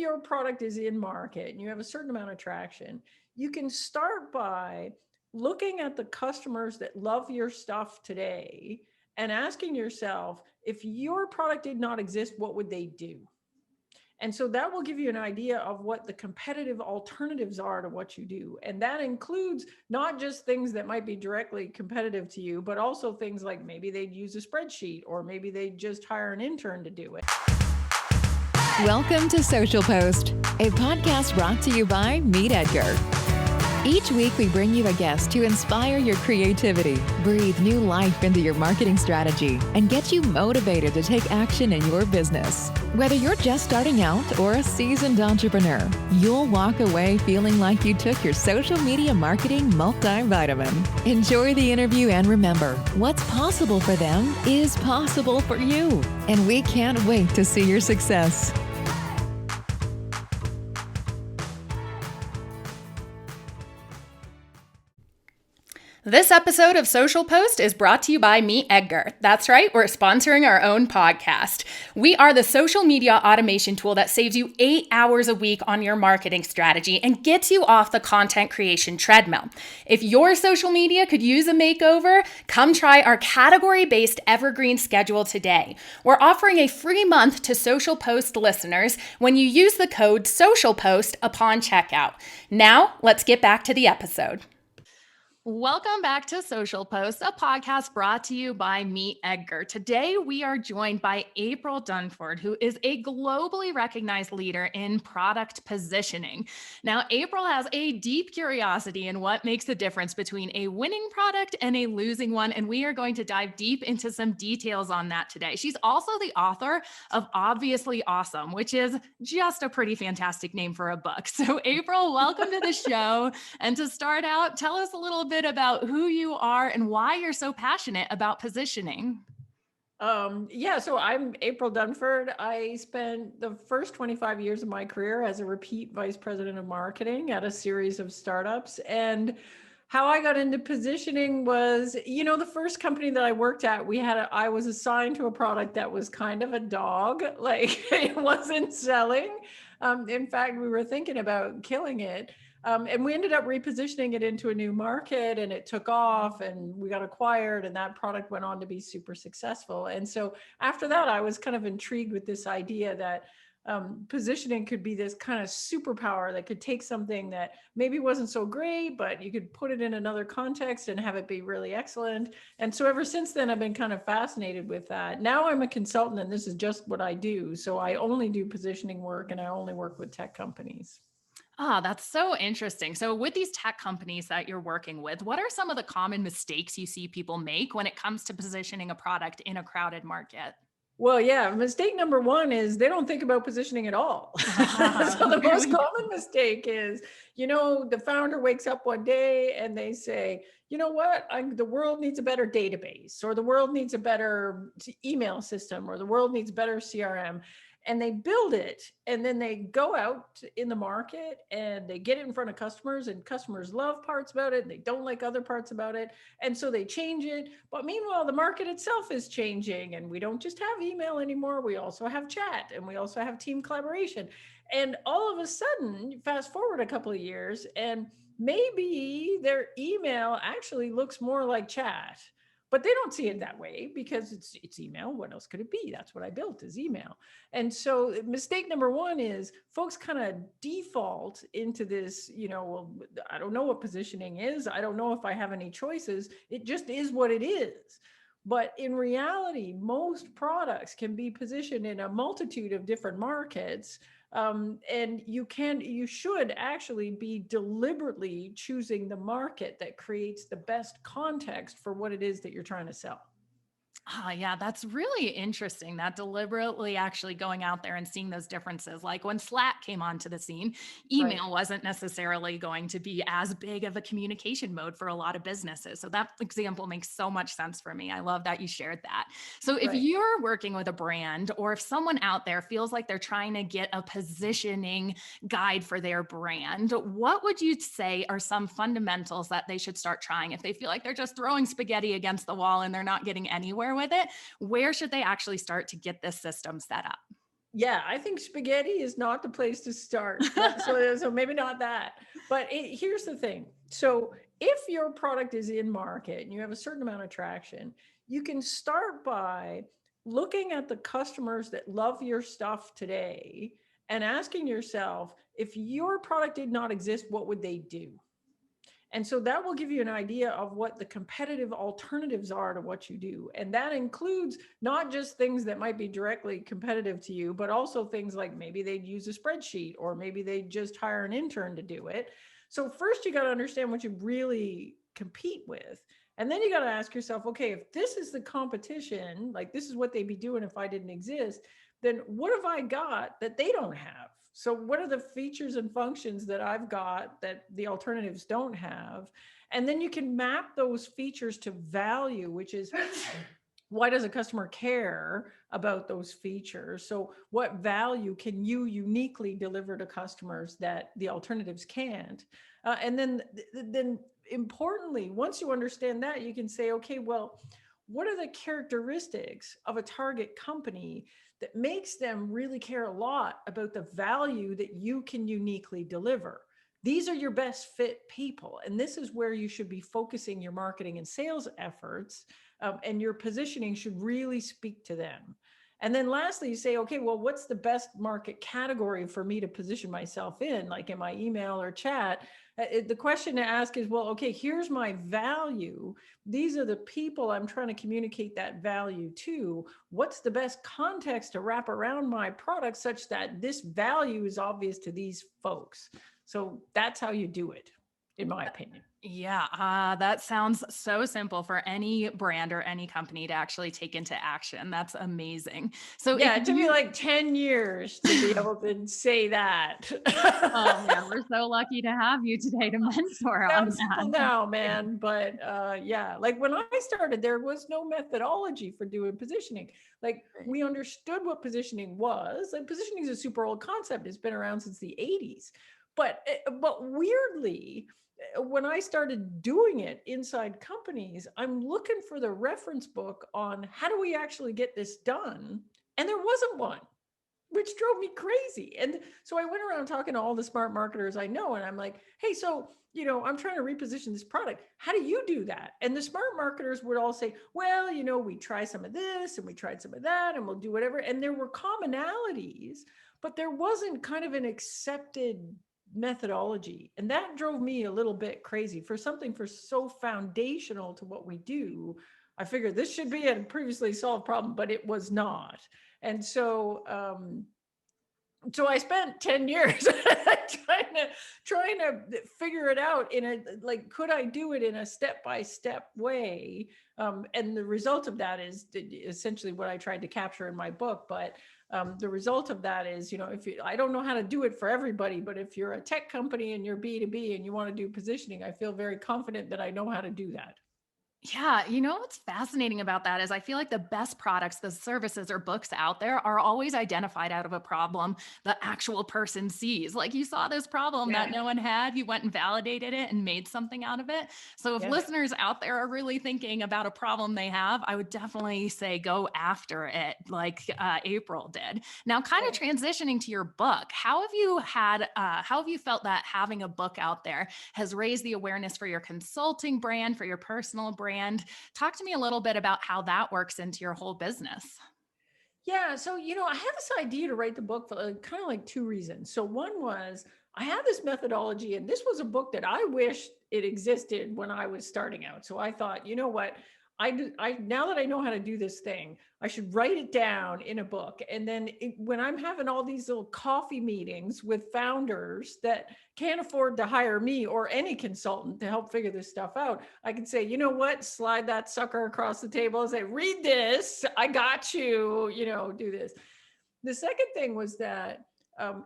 your product is in market and you have a certain amount of traction, you can start by looking at the customers that love your stuff today and asking yourself, if your product did not exist, what would they do? And so that will give you an idea of what the competitive alternatives are to what you do. And that includes not just things that might be directly competitive to you, but also things like maybe they'd use a spreadsheet, or maybe they'd just hire an intern to do it. Welcome to Social Post, a podcast brought to you by Meet Edgar. Each week, we bring you a guest to inspire your creativity, breathe new life into your marketing strategy, and get you motivated to take action in your business. Whether you're just starting out or a seasoned entrepreneur, you'll walk away feeling like you took your social media marketing multivitamin. Enjoy the interview and remember, what's possible for them is possible for you. And we can't wait to see your success. This episode of Social Post is brought to you by Meet Edgar. That's right, we're sponsoring our own podcast. We are the social media automation tool that saves you 8 hours a week on your marketing strategy and gets you off the content creation treadmill. If your social media could use a makeover, come try our category-based evergreen schedule today. We're offering a free month to Social Post listeners when you use the code SOCIALPOST upon checkout. Now, let's get back to the episode. Welcome back to Social Post, a podcast brought to you by Meet Edgar. Today, we are joined by April Dunford, who is a globally recognized leader in product positioning. Now, April has a deep curiosity in what makes the difference between a winning product and a losing one, and we are going to dive deep into some details on that today. She's also the author of Obviously Awesome, which is just a pretty fantastic name for a book. So, April, welcome to the show. And to start out, tell us a little bit about who you are and why you're so passionate about positioning. So I'm April Dunford. I spent the first 25 years of my career as a repeat vice president of marketing at a series of startups. And how I got into positioning was, the first company that I worked at, I was assigned to a product that was kind of a dog, like it wasn't selling. In fact, we were thinking about killing it. And we ended up repositioning it into a new market, and it took off, and we got acquired, and that product went on to be super successful. And so after that, I was kind of intrigued with this idea that positioning could be this kind of superpower that could take something that maybe wasn't so great, but you could put it in another context and have it be really excellent. And so ever since then, I've been kind of fascinated with that. Now I'm a consultant, and this is just what I do. So I only do positioning work, and I only work with tech companies. That's so interesting. So with these tech companies that you're working with, what are some of the common mistakes you see people make when it comes to positioning a product in a crowded market? Well, yeah, mistake number one is they don't think about positioning at all. So the most common mistake is, the founder wakes up one day and they say, you know what, the world needs a better database, or the world needs a better email system, or the world needs better CRM. And they build it, and then they go out in the market and they get it in front of customers, and customers love parts about it and they don't like other parts about it. And so they change it. But meanwhile, the market itself is changing, and we don't just have email anymore. We also have chat, and we also have team collaboration. And all of a sudden, fast forward a couple of years, and maybe their email actually looks more like chat. But they don't see it that way because it's email. What else could it be? That's what I built, is email. And so mistake number one is folks kind of default into this, well, I don't know what positioning is. I don't know if I have any choices. It just is what it is. But in reality, most products can be positioned in a multitude of different markets. And you should actually be deliberately choosing the market that creates the best context for what it is that you're trying to sell. Yeah, that's really interesting. That deliberately actually going out there and seeing those differences. Like when Slack came onto the scene, email wasn't necessarily going to be as big of a communication mode for a lot of businesses. So that example makes so much sense for me. I love that you shared that. So if you're working with a brand, or if someone out there feels like they're trying to get a positioning guide for their brand, what would you say are some fundamentals that they should start trying if they feel like they're just throwing spaghetti against the wall and they're not getting anywhere with it? Where should they actually start to get this system set up? Yeah, I think spaghetti is not the place to start. So maybe not that. But here's the thing. So if your product is in market and you have a certain amount of traction, you can start by looking at the customers that love your stuff today and asking yourself, if your product did not exist, what would they do? And so that will give you an idea of what the competitive alternatives are to what you do. And that includes not just things that might be directly competitive to you, but also things like maybe they'd use a spreadsheet, or maybe they'd just hire an intern to do it. So first you got to understand what you really compete with. And then you got to ask yourself, okay, if this is the competition, like this is what they'd be doing if I didn't exist, then what have I got that they don't have? So what are the features and functions that I've got that the alternatives don't have? And then you can map those features to value, which is why does a customer care about those features? So what value can you uniquely deliver to customers that the alternatives can't? And then importantly, once you understand that, you can say, okay, well, what are the characteristics of a target company that makes them really care a lot about the value that you can uniquely deliver? These are your best fit people. And this is where you should be focusing your marketing and sales efforts, and your positioning should really speak to them. And then lastly, you say, okay, well, what's the best market category for me to position myself in, like in my email or chat? The question to ask is, well, okay, here's my value. These are the people I'm trying to communicate that value to. What's the best context to wrap around my product such that this value is obvious to these folks? So that's how you do it, in my opinion. Yeah, that sounds so simple for any brand or any company to actually take into action. That's amazing. So Yeah, if it took me you, like 10 years to be able to say that. oh man, we're so lucky to have you today to mentor on Sounds simple that. now, man, but yeah, like when I started, there was no methodology for doing positioning. Like we understood what positioning was. Like positioning is a super old concept. It's been around since the 80s. But weirdly, when I started doing it inside companies, I'm looking for the reference book on how do we actually get this done, and there wasn't one, which drove me crazy. And so I went around talking to all the smart marketers I know, and I'm like, hey, so, I'm trying to reposition this product. How do you do that? And the smart marketers would all say, well, we try some of this and we tried some of that and we'll do whatever. And there were commonalities, but there wasn't kind of an accepted methodology. And that drove me a little bit crazy for something for so foundational to what we do. I figured this should be a previously solved problem, but it was not. And so I spent 10 years trying to figure it out in a, like, could I do it in a step-by-step way? And the result of that is essentially what I tried to capture in my book. But the result of that is, I don't know how to do it for everybody, but if you're a tech company and you're B2B and you want to do positioning, I feel very confident that I know how to do that. Yeah, what's fascinating about that is I feel like the best products, the services or books out there are always identified out of a problem the actual person sees. Like you saw this problem that Yeah. no one had, you went and validated it and made something out of it. So if Yeah. listeners out there are really thinking about a problem they have, I would definitely say go after it like April did. Now, kind of transitioning to your book, how have you felt that having a book out there has raised the awareness for your consulting brand, for your personal brand? Talk to me a little bit about how that works into your whole business. Yeah, so I had this idea to write the book for kind of like two reasons. So one was I had this methodology, and this was a book that I wish it existed when I was starting out. So I thought, you know what? I now that I know how to do this thing, I should write it down in a book. And then when I'm having all these little coffee meetings with founders that can't afford to hire me or any consultant to help figure this stuff out, I can say, you know what, slide that sucker across the table and say, read this, I got you, do this. The second thing was that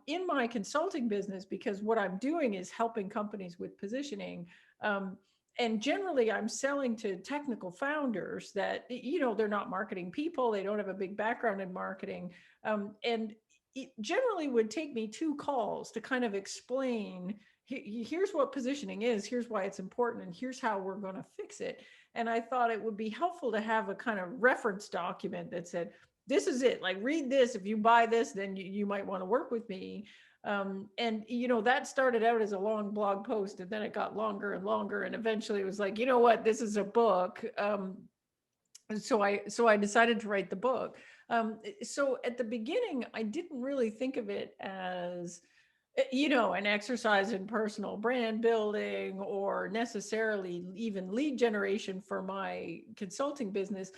in my consulting business, because what I'm doing is helping companies with positioning, and generally I'm selling to technical founders that, they're not marketing people, they don't have a big background in marketing, and it generally would take me 2 calls to kind of explain, here's what positioning is, here's why it's important, and here's how we're going to fix it. And I thought it would be helpful to have a kind of reference document that said, this is it. Like, read this. If you buy this, then you might want to work with me. And that started out as a long blog post, and then it got longer and longer. And eventually it was like, you know what, this is a book. And so I decided to write the book. So at the beginning, I didn't really think of it as, an exercise in personal brand building or necessarily even lead generation for my consulting business.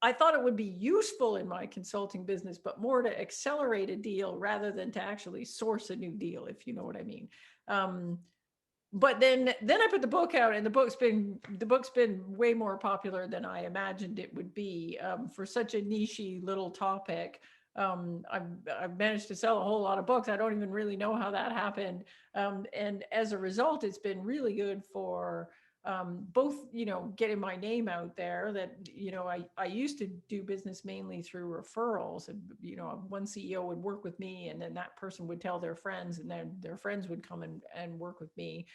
I thought it would be useful in my consulting business, but more to accelerate a deal rather than to actually source a new deal, if you know what I mean. But then I put the book out, and the book's been way more popular than I imagined it would be, for such a niche little topic. I've managed to sell a whole lot of books. I don't even really know how that happened. And as a result, it's been really good for both, getting my name out there. That, I used to do business mainly through referrals, and, one CEO would work with me, and then that person would tell their friends, and then their friends would come and work with me.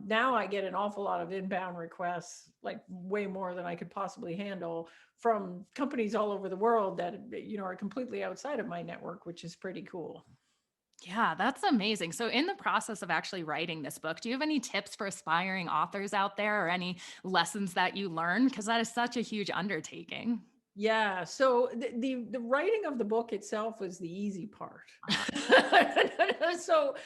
Now I get an awful lot of inbound requests, like way more than I could possibly handle, from companies all over the world that, are completely outside of my network, which is pretty cool. Yeah, that's amazing. So, in the process of actually writing this book, do you have any tips for aspiring authors out there, or any lessons that you learned? Because that is such a huge undertaking. Yeah. So the writing of the book itself was the easy part. So,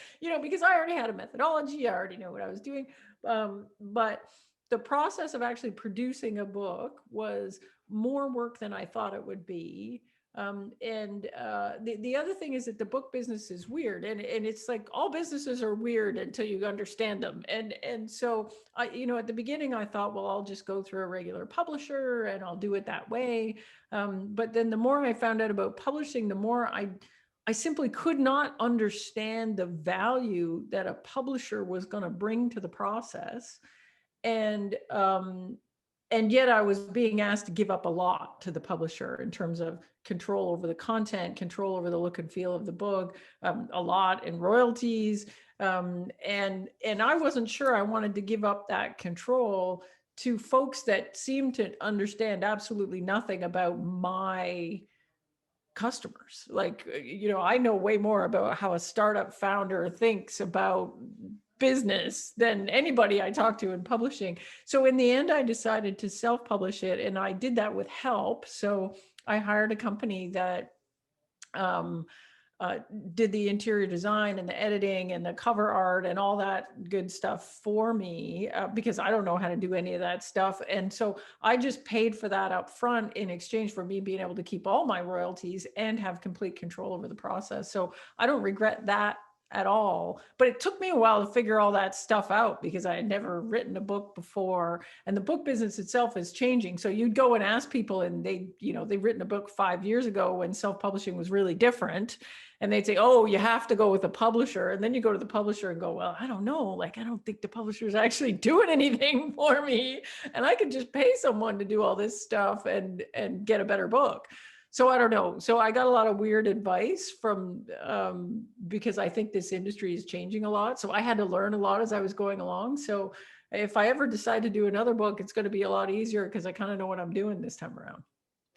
because I already had a methodology, I already know what I was doing. But the process of actually producing a book was more work than I thought it would be. The other thing is that the book business is weird, and it's like all businesses are weird until you understand them. And so at the beginning I thought, well, I'll just go through a regular publisher and I'll do it that way. But then the more I found out about publishing, the more I simply could not understand the value that a publisher was going to bring to the process. And yet I was being asked to give up a lot to the publisher in terms of control over the content, control over the look and feel of the book, a lot in royalties. And I wasn't sure I wanted to give up that control to folks that seemed to understand absolutely nothing about my customers. Like, I know way more about how a startup founder thinks about business than anybody I talked to in publishing. So in the end, I decided to self-publish it, and I did that with help. So I hired a company that did the interior design and the editing and the cover art and all that good stuff for me, because I don't know how to do any of that stuff. And so I just paid for that up front in exchange for me being able to keep all my royalties and have complete control over the process. So I don't regret that at all. But it took me a while to figure all that stuff out, because I had never written a book before, and the book business itself is changing. So you'd go and ask people, and they've written a book 5 years ago when self-publishing was really different. And they'd say, oh, you have to go with a publisher. And then you go to the publisher and go, well, I don't know. Like, I don't think the publisher is actually doing anything for me. And I could just pay someone to do all this stuff and get a better book. So I don't know. So I got a lot of weird advice from, because I think this industry is changing a lot. So I had to learn a lot as I was going along. So if I ever decide to do another book, it's going to be a lot easier, because I kind of know what I'm doing this time around.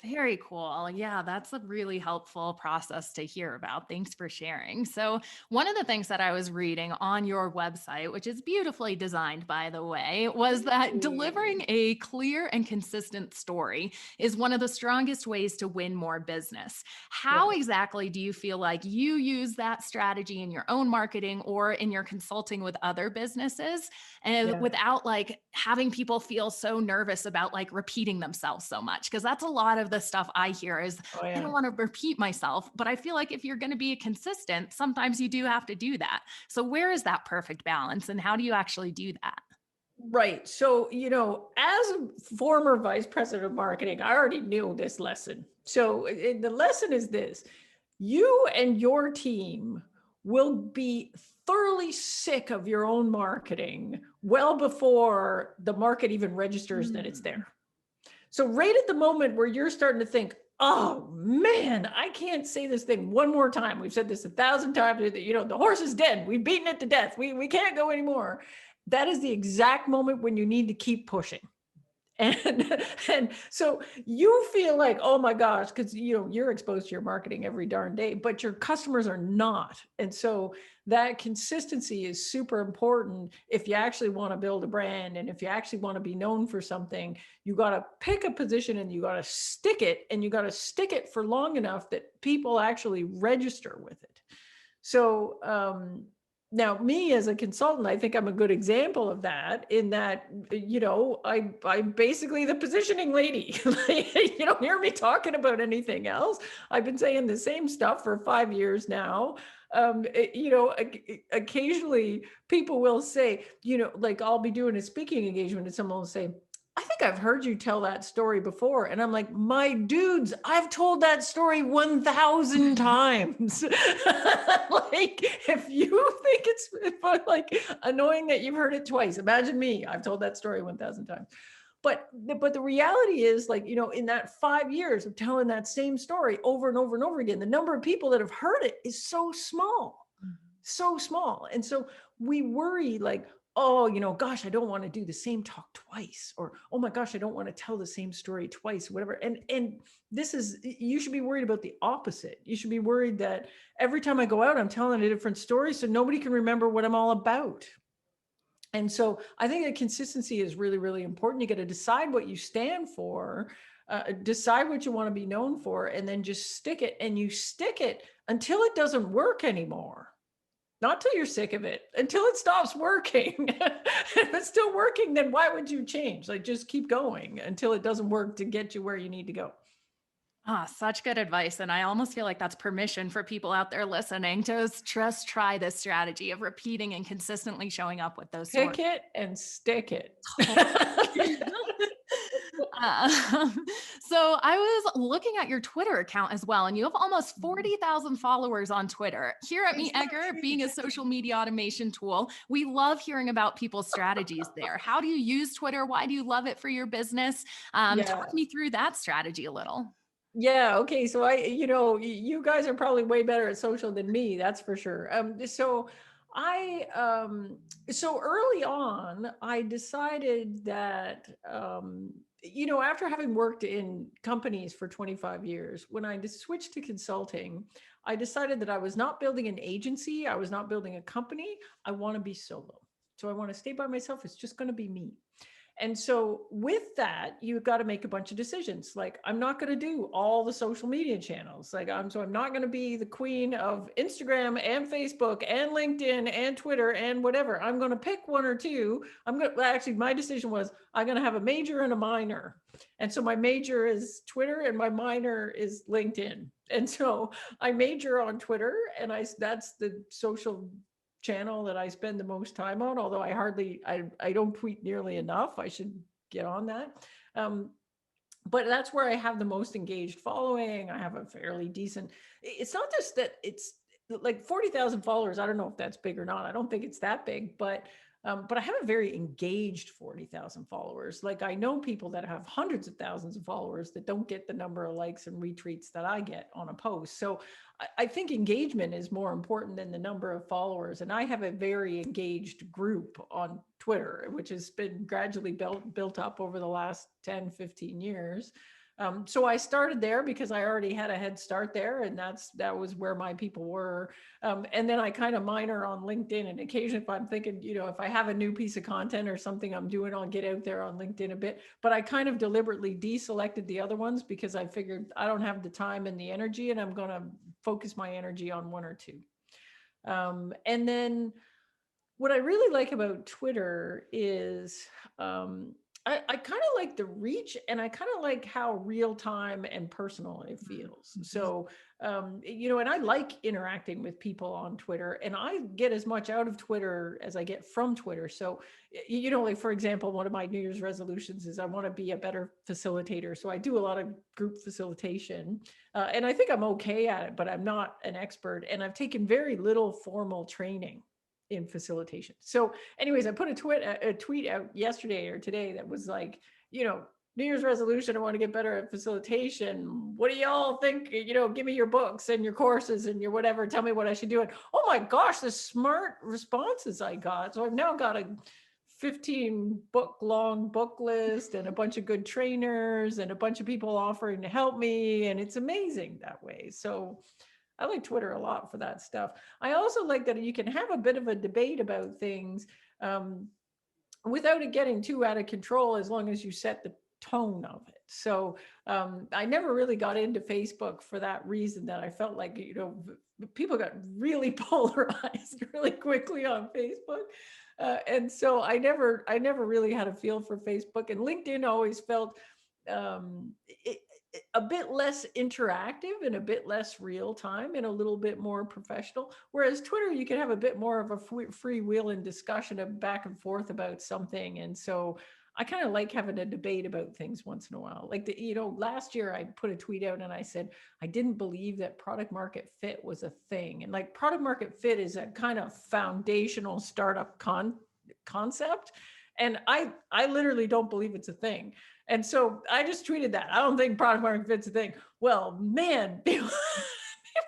Very cool. Yeah, that's a really helpful process to hear about. Thanks for sharing. So, one of the things that I was reading on your website, which is beautifully designed, by the way, was that delivering a clear and consistent story is one of the strongest ways to win more business. How exactly do you feel like you use that strategy in your own marketing or in your consulting with other businesses, and without like having people feel so nervous about like repeating themselves so much? Because that's a lot of the stuff I hear is, I don't want to repeat myself, but I feel like if you're going to be consistent, sometimes you do have to do that. So where is that perfect balance, and how do you actually do that? Right. So, as a former vice president of marketing, I already knew this lesson. So the lesson is this: you and your team will be thoroughly sick of your own marketing well before the market even registers that it's there. So right at the moment where you're starting to think, oh man, I can't say this thing one more time. We've said this 1,000 times, the horse is dead. We've beaten it to death. We can't go anymore. That is the exact moment when you need to keep pushing. And so you feel like, oh my gosh, because you're exposed to your marketing every darn day, but your customers are not. And so that consistency is super important if you actually want to build a brand, and if you actually want to be known for something. You got to pick a position and you got to stick it, and you got to stick it for long enough that people actually register with it. So now, me as a consultant, I think I'm a good example of that, in that, I'm basically the positioning lady. You don't hear me talking about anything else. I've been saying the same stuff for 5 years now. Occasionally people will say, like I'll be doing a speaking engagement and someone will say, I think I've heard you tell that story before. And I'm like, my dudes, I've told that story 1,000 times. Like, if you think it's like annoying that you've heard it twice, imagine me. I've told that story 1,000 times. But the reality is, like, in that 5 years of telling that same story over and over and over again, the number of people that have heard it is so small, so small. And so we worry, like, oh, gosh, I don't want to do the same talk twice, or, oh my gosh, I don't want to tell the same story twice, whatever. And you should be worried about the opposite. You should be worried that every time I go out, I'm telling a different story, so nobody can remember what I'm all about. And so I think that consistency is really, really important. You got to decide what you stand for, decide what you want to be known for, and then just stick it. And you stick it until it doesn't work anymore. Not till you're sick of it, until it stops working. If it's still working, then why would you change? Like, just keep going until it doesn't work to get you where you need to go. Such good advice. And I almost feel like that's permission for people out there listening to just try this strategy of repeating and consistently showing up with those Pick it and stick it. So I was looking at your Twitter account as well, and you have almost 40,000 followers on Twitter. Here at Meet Edgar, being a social media automation tool, we love hearing about people's strategies there. How do you use Twitter? Why do you love it for your business? Talk me through that strategy a little. Yeah. Okay. So you guys are probably way better at social than me. That's for sure. So early on, I decided that, after having worked in companies for 25 years, when I switched to consulting, I decided that I was not building an agency. I was not building a company. I want to be solo. So I want to stay by myself. It's just going to be me. And so with that, you've got to make a bunch of decisions. Like, I'm not going to do all the social media channels. I'm not going to be the queen of Instagram and Facebook and LinkedIn and Twitter and whatever. I'm going to pick one or two. Actually, my decision was I'm going to have a major and a minor. And so my major is Twitter and my minor is LinkedIn. And so I major on Twitter, and that's the social channel that I spend the most time on, although I don't tweet nearly enough. I should get on that. But that's where I have the most engaged following. I have a fairly decent, it's not just that it's like 40,000 followers. I don't know if that's big or not. I don't think it's that big, but I have a very engaged 40,000 followers. Like, I know people that have hundreds of thousands of followers that don't get the number of likes and retweets that I get on a post. So I think engagement is more important than the number of followers. And I have a very engaged group on Twitter, which has been gradually built up over the last 10, 15 years. So I started there because I already had a head start there, and that was where my people were. And then I kind of minor on LinkedIn, and occasionally if I'm thinking, if I have a new piece of content or something I'm doing, I'll get out there on LinkedIn a bit. But I kind of deliberately deselected the other ones because I figured I don't have the time and the energy, and I'm going to focus my energy on one or two. And then what I really like about Twitter is I kind of like the reach, and I kind of like how real time and personal it feels. So, and I like interacting with people on Twitter, and I get as much out of Twitter as I get from Twitter. So, like, for example, one of my New Year's resolutions is I want to be a better facilitator. So I do a lot of group facilitation, and I think I'm okay at it, but I'm not an expert, and I've taken very little formal training in facilitation. So anyways, I put a tweet out yesterday or today that was like, New Year's resolution, I want to get better at facilitation. What do y'all think? Give me your books and your courses and your whatever. Tell me what I should do. And oh my gosh, the smart responses I got. So I've now got a 15-book-long book list and a bunch of good trainers and a bunch of people offering to help me. And it's amazing that way. So I like Twitter a lot for that stuff. I also like that you can have a bit of a debate about things without it getting too out of control, as long as you set the tone of it. So I never really got into Facebook for that reason, that I felt like, people got really polarized really quickly on Facebook. And so I never really had a feel for Facebook, and LinkedIn always felt a bit less interactive and a bit less real time and a little bit more professional. Whereas Twitter, you can have a bit more of a freewheeling discussion of back and forth about something. And so I kind of like having a debate about things once in a while. Like last year I put a tweet out and I said, I didn't believe that product market fit was a thing. And like, product market fit is a kind of foundational startup concept. And I literally don't believe it's a thing. And so I just tweeted that. I don't think product market fit's a thing. Well, man, people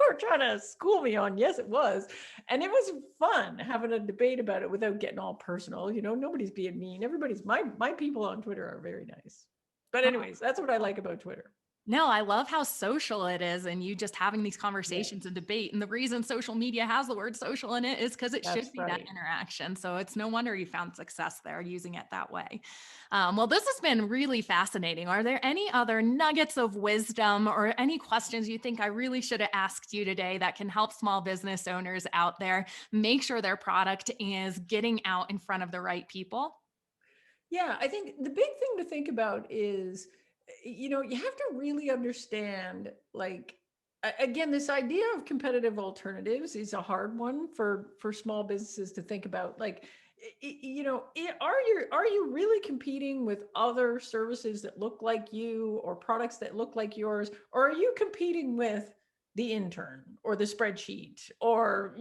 were trying to school me on, yes, it was. And it was fun having a debate about it without getting all personal. Nobody's being mean. My people on Twitter are very nice. But anyways, that's what I like about Twitter. No, I love how social it is, and you just having these conversations and debate. And the reason social media has the word social in it is because it should be that interaction. So it's no wonder you found success there using it that way. Well, this has been really fascinating. Are there any other nuggets of wisdom or any questions you think I really should have asked you today that can help small business owners out there make sure their product is getting out in front of the right people? Yeah, I think the big thing to think about is, you have to really understand, like, again, this idea of competitive alternatives is a hard one for small businesses to think about. Like, are you really competing with other services that look like you or products that look like yours? Or are you competing with the intern or the spreadsheet or,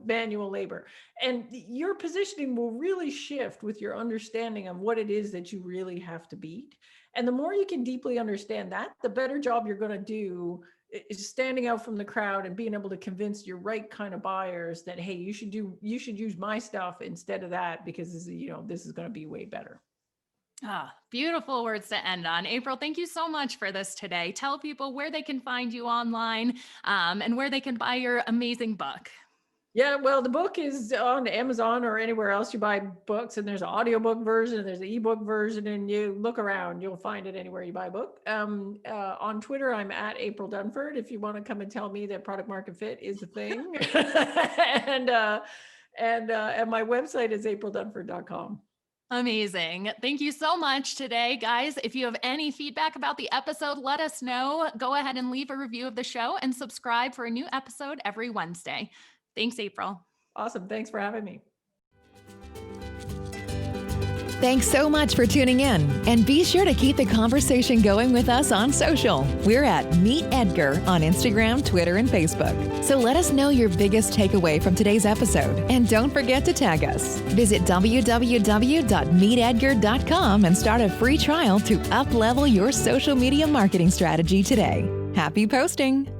manual labor? And your positioning will really shift with your understanding of what it is that you really have to beat. And the more you can deeply understand that, the better job you're going to do is standing out from the crowd and being able to convince your right kind of buyers that, hey, you should use my stuff instead of that, because this is going to be way better. Beautiful words to end on. April, thank you so much for this today. Tell people where they can find you online and where they can buy your amazing book. Yeah, well, the book is on Amazon or anywhere else you buy books, and there's an audiobook version, and there's an ebook version, and you look around, you'll find it anywhere you buy a book. On Twitter, I'm at April Dunford, if you want to come and tell me that product market fit is a thing. and my website is aprildunford.com. Amazing. Thank you so much today, guys. If you have any feedback about the episode, let us know. Go ahead and leave a review of the show and subscribe for a new episode every Wednesday. Thanks, April. Awesome. Thanks for having me. Thanks so much for tuning in, and be sure to keep the conversation going with us on social. We're at Meet Edgar on Instagram, Twitter, and Facebook. So let us know your biggest takeaway from today's episode, and don't forget to tag us. Visit www.meetedgar.com and start a free trial to up-level your social media marketing strategy today. Happy posting!